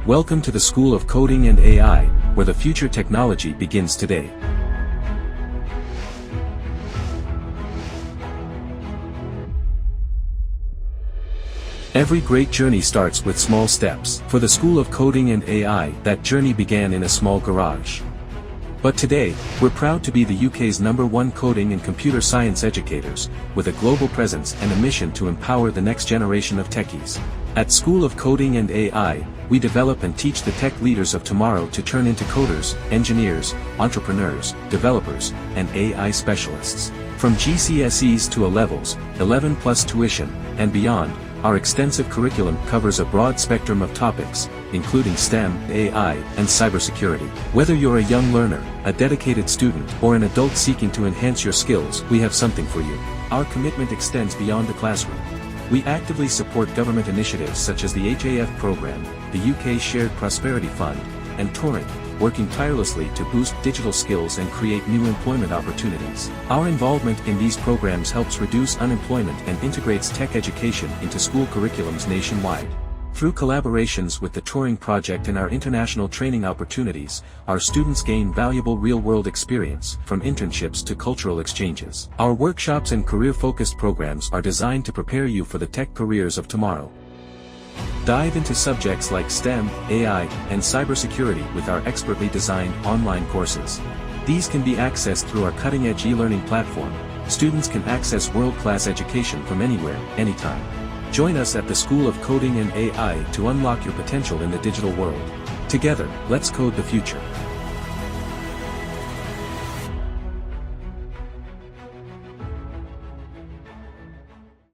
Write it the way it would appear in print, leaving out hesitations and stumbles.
Welcome to the School of Coding and AI, where the future technology begins today. Every great journey starts with small steps. For the School of Coding and AI, that journey began in a small garage. But today, we're proud to be the UK's #1 coding and computer science educators, with a global presence and a mission to empower the next generation of techies. At School of Coding and AI, we develop and teach the tech leaders of tomorrow to turn into coders, engineers, entrepreneurs, developers, and AI specialists. From GCSEs to A-levels, 11 plus tuition, and beyond, our extensive curriculum covers a broad spectrum of topics, including STEM, AI, and cybersecurity. Whether you're a young learner, a dedicated student, or an adult seeking to enhance your skills, we have something for you. Our commitment extends beyond the classroom. We actively support government initiatives such as the HAF program, the UK Shared Prosperity Fund, and Tutoring, working tirelessly to boost digital skills and create new employment opportunities. Our involvement in these programs helps reduce unemployment and integrates tech education into school curriculums nationwide. Through collaborations with the Tutoring project and our international training opportunities, our students gain valuable real-world experience, from internships to cultural exchanges. Our workshops and career-focused programs are designed to prepare you for the tech careers of tomorrow. Dive into subjects like STEM, AI, and cybersecurity with our expertly designed online courses. These can be accessed through our cutting-edge e-learning platform. Students can access world-class education from anywhere, anytime. Join us at the School of Coding and AI to unlock your potential in the digital world. Together, let's code the future.